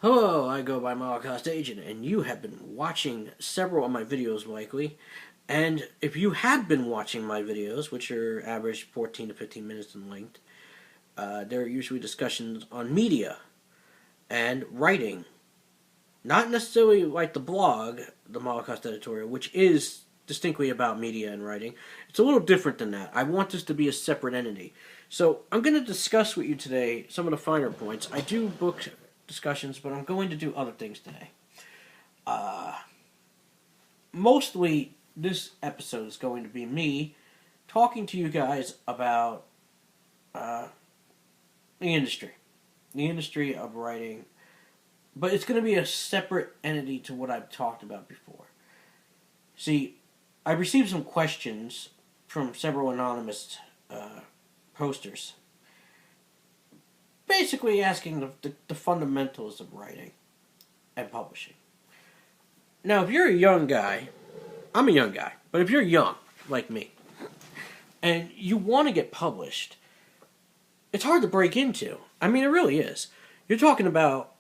Hello, I go by Holocaust Agent, and you have been watching several of my videos likely. And if you have been watching my videos, which are average 14 to 15 minutes in length, they're usually discussions on media and writing. Not necessarily like the blog, the Holocaust Editorial, which is distinctly about media and writing. It's a little different than that. I want this to be a separate entity. So I'm going to discuss with you today some of the finer points. I do book discussions, but I'm going to do other things today. Mostly, this episode is going to be me talking to you guys about uh, the industry of writing, but it's going to be a separate entity to what I've talked about before. See, I received some questions from several anonymous posters, basically asking the fundamentals of writing and publishing. Now, if you're a young guy, I'm a young guy, but if you're young, like me, and you want to get published, it's hard to break into. I mean, it really is. You're talking about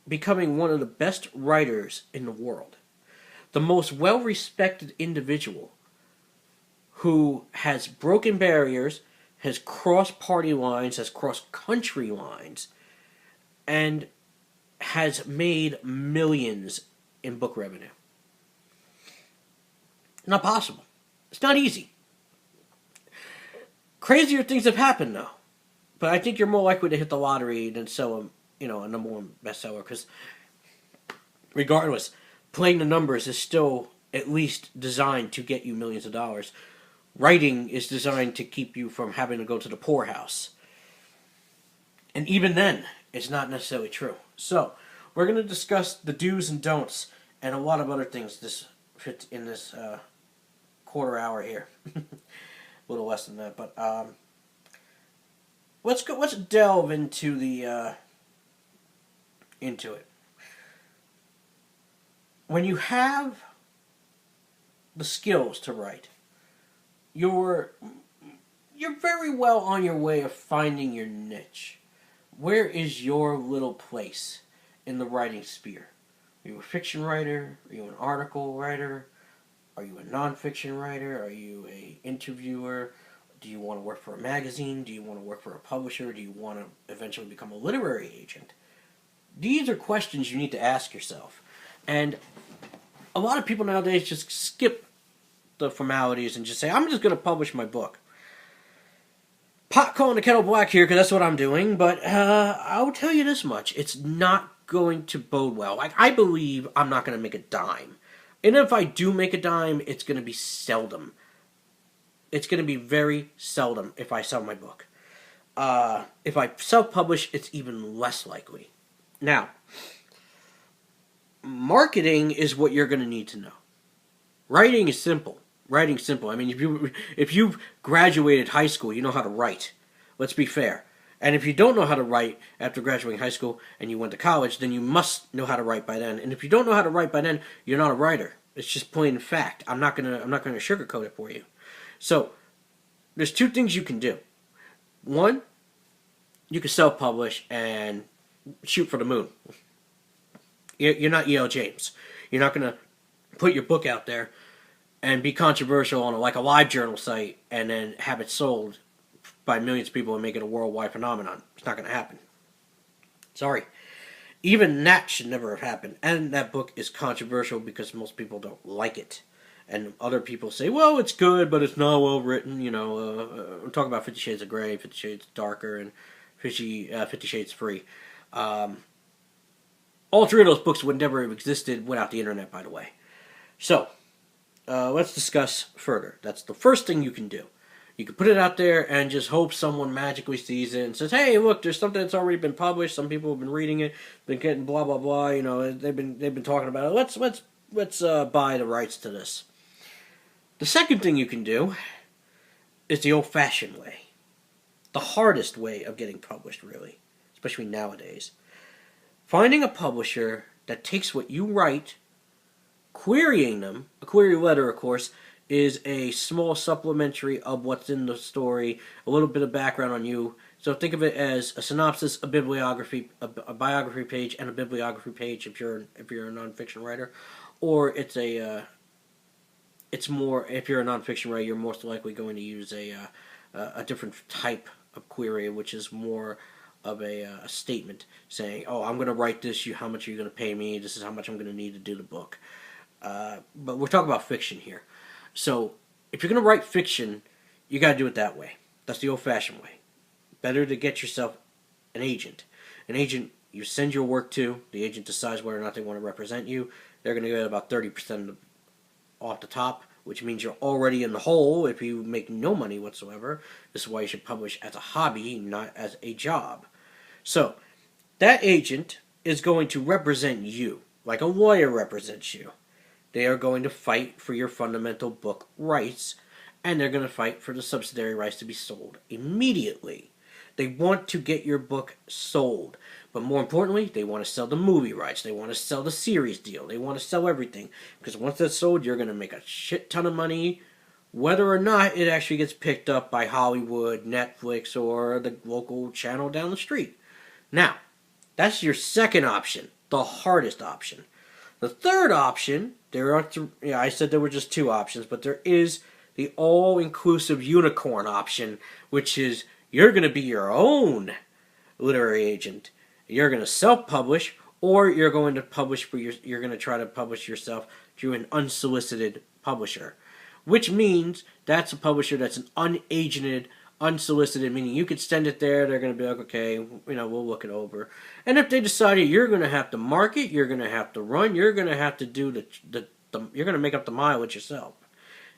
becoming one of the best writers in the world, the most well respected individual who has broken barriers, has crossed party lines, has crossed country lines, and has made millions in book revenue. Not possible. It's not easy. Crazier things have happened though, but I think you're more likely to hit the lottery than sell a number one bestseller. Because regardless, playing the numbers is still at least designed to get you millions of dollars. Writing is designed to keep you from having to go to the poorhouse, and even then, it's not necessarily true. So, we're going to discuss the do's and don'ts and a lot of other things in this quarter hour here. A little less than that, but let's delve into the into it. When you have the skills to write, you're very well on your way of finding your niche. Where is your little place in the writing sphere? Are you a fiction writer? Are you an article writer? Are you a nonfiction writer? Are you a interviewer? Do you want to work for a magazine? Do you want to work for a publisher? Do you want to eventually become a literary agent? These are questions you need to ask yourself. And a lot of people nowadays just skip the formalities and just say, I'm just going to publish my book. Pot calling the kettle black here because that's what I'm doing, but I'll tell you this much. It's not going to bode well. Like, I believe I'm not going to make a dime. And if I do make a dime, it's going to be seldom. It's going to be very seldom if I sell my book. If I self-publish, it's even less likely. Now, marketing is what you're going to need to know. Writing is simple. Writing's simple. I mean, if you've graduated high school, you know how to write. Let's be fair. And if you don't know how to write after graduating high school and you went to college, then you must know how to write by then. And if you don't know how to write by then, you're not a writer. It's just plain fact. I'm not gonna sugarcoat it for you. So there's two things you can do. One, you can self-publish and shoot for the moon. You're not E.L. James. You're not gonna put your book out there and be controversial on like a live journal site and then have it sold by millions of people and make it a worldwide phenomenon. It's not going to happen. Sorry. Even that should never have happened. And that book is controversial because most people don't like it. And other people say, well, it's good, but it's not well written. You know, I'm talking about 50 Shades of Grey, 50 Shades Darker, and 50 Shades Free. All three of those books would never have existed without the internet, by the way. So, let's discuss further. That's the first thing you can do. You can put it out there and just hope someone magically sees it and says, "Hey, look, there's something that's already been published. Some people have been reading it, been getting blah blah blah. You know, they've been talking about it. Let's buy the rights to this." The second thing you can do is the old-fashioned way, the hardest way of getting published, really, especially nowadays. Finding a publisher that takes what you write, querying them. A query letter, of course, is a small supplementary of what's in the story, a little bit of background on you, So think of it as a synopsis, a bibliography, a biography page, and a bibliography page if you're a nonfiction writer, or it's more if you're a nonfiction writer, you're most likely going to use a different type of query, which is more of a statement saying, "Oh, I'm going to write this. How much are you going to pay me? This is how much I'm going to need to do the book." But we're talking about fiction here, so if you're going to write fiction, you got to do it that way. That's the old-fashioned way. Better to get yourself an agent. An agent you send your work to. The agent decides whether or not they want to represent you. They're going to get about 30% off the top, which means you're already in the hole if you make no money whatsoever. This is why you should publish as a hobby, not as a job. So, that agent is going to represent you, like a lawyer represents you. They are going to fight for your fundamental book rights, and they're going to fight for the subsidiary rights to be sold immediately. They want to get your book sold. But more importantly, they want to sell the movie rights. They want to sell the series deal. They want to sell everything. Because once that's sold, you're going to make a shit ton of money, whether or not it actually gets picked up by Hollywood, Netflix, or the local channel down the street. Now, that's your second option, the hardest option. The third option, I said there were just two options, but there is the all-inclusive unicorn option, which is you're going to be your own literary agent. You're going to self-publish, or you're going to you're going to try to publish yourself through an unsolicited publisher, which means that's a publisher that's an unagented, unsolicited, meaning you could send it there, they're going to be like, okay, we'll look it over. And if they decided you're going to have to market, you're going to have to run, you're going to have to do you're going to make up the mileage yourself.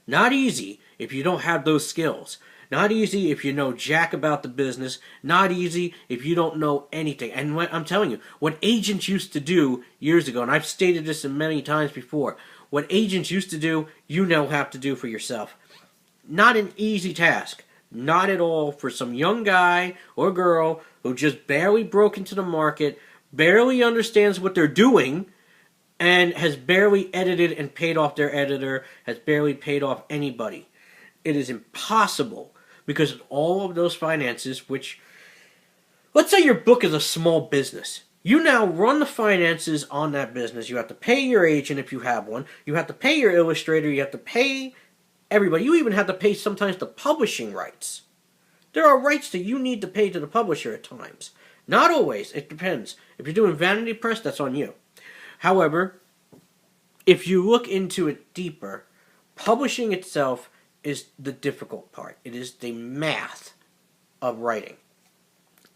Not easy if you don't have those skills. Not easy if you know jack about the business. Not easy if you don't know anything. And I'm telling you, what agents used to do years ago, and I've stated this many times before, what agents used to do, you now have to do for yourself. Not an easy task. Not at all for some young guy or girl who just barely broke into the market, barely understands what they're doing, and has barely edited and paid off their editor, has barely paid off anybody. It is impossible because of all of those finances, which, let's say your book is a small business. You now run the finances on that business. You have to pay your agent if you have one. You have to pay your illustrator. You have to pay everybody. You even have to pay sometimes the publishing rights. There are rights that you need to pay to the publisher at times. Not always. It depends. If you're doing vanity press, that's on you. However, if you look into it deeper, publishing itself is the difficult part. It is the math of writing.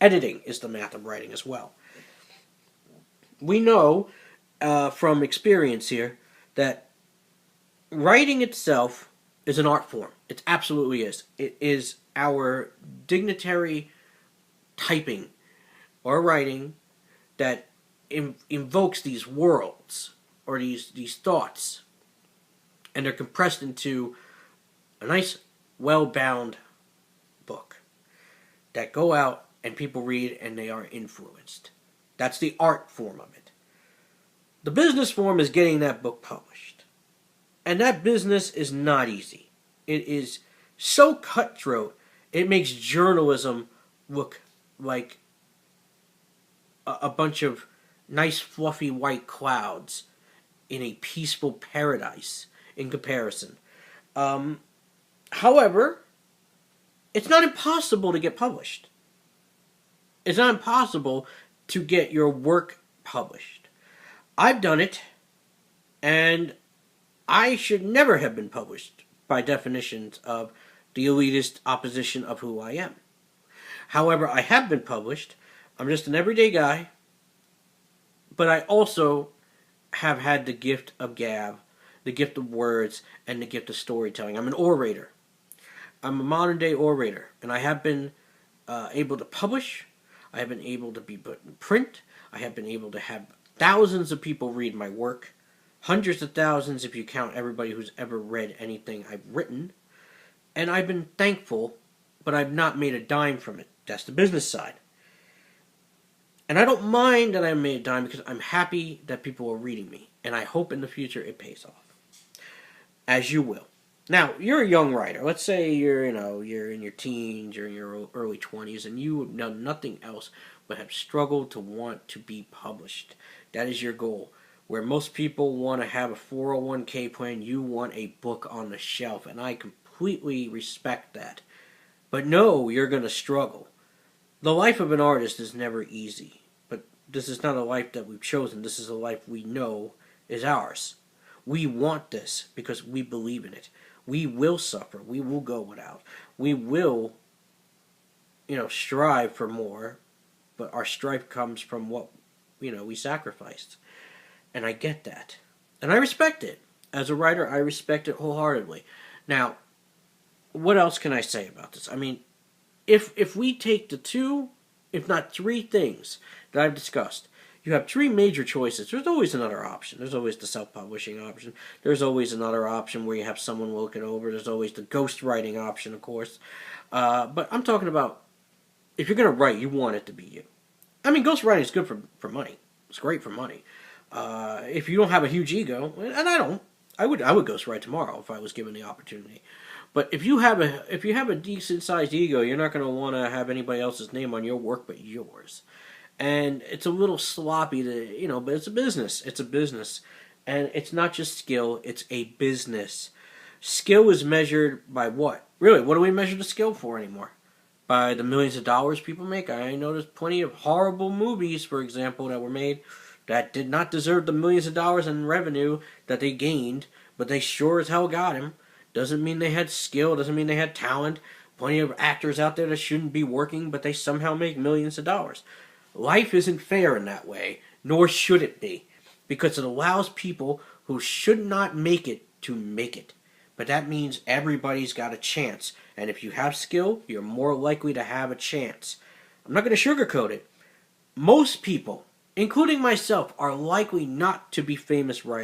Editing is the math of writing as well. We know from experience here that writing itself is an art form. It absolutely is. It is our dignitary typing or writing that invokes these worlds or these thoughts, and they're compressed into a nice, well-bound book that go out and people read and they are influenced. That's the art form of it. The business form is getting that book published. And that business is not easy. It is so cutthroat, it makes journalism look like a bunch of nice, fluffy white clouds in a peaceful paradise in comparison. However, it's not impossible to get published. It's not impossible to get your work published. I've done it, and I should never have been published by definitions of the elitist opposition of who I am. However, I have been published. I'm just an everyday guy, but I also have had the gift of gab, the gift of words, and the gift of storytelling. I'm an orator. I'm a modern-day orator, and I have been able to publish. I have been able to be put in print. I have been able to have thousands of people read my work. Hundreds of thousands if you count everybody who's ever read anything I've written. And I've been thankful, but I've not made a dime from it. That's the business side. And I don't mind that I made a dime because I'm happy that people are reading me. And I hope in the future it pays off. As you will. Now, you're a young writer. Let's say you're in your teens, you're in your early 20s, and you have done nothing else but have struggled to want to be published. That is your goal. Where most people want to have a 401k plan, you want a book on the shelf, and I completely respect that. But no, you're going to struggle. The life of an artist is never easy, but this is not a life that we've chosen. This is a life we know is ours. We want this because we believe in it. We will suffer. We will go without. We will, strive for more, but our strife comes from what, we sacrificed. And I get that. And I respect it. As a writer, I respect it wholeheartedly. Now, what else can I say about this? I mean, if we take the two, if not three things that I've discussed, you have three major choices. There's always another option. There's always the self-publishing option. There's always another option where you have someone look it over. There's always the ghostwriting option, of course. But I'm talking about if you're going to write, you want it to be you. I mean, ghostwriting is good for money. It's great for money. If you don't have a huge ego, and I don't, I would ghostwrite tomorrow if I was given the opportunity. But if you have a decent sized ego, you're not going to want to have anybody else's name on your work but yours. And it's a little sloppy but it's a business. It's a business. And it's not just skill, it's a business. Skill is measured by what? Really, what do we measure the skill for anymore? By the millions of dollars people make? I know there's plenty of horrible movies, for example, that were made that did not deserve the millions of dollars in revenue that they gained, but they sure as hell got him. Doesn't mean they had skill, doesn't mean they had talent. Plenty of actors out there that shouldn't be working, but they somehow make millions of dollars. Life isn't fair in that way, nor should it be, because it allows people who should not make it to make it. But that means everybody's got a chance, and if you have skill, you're more likely to have a chance. I'm not going to sugarcoat it. Most people, including myself, are likely not to be famous writers.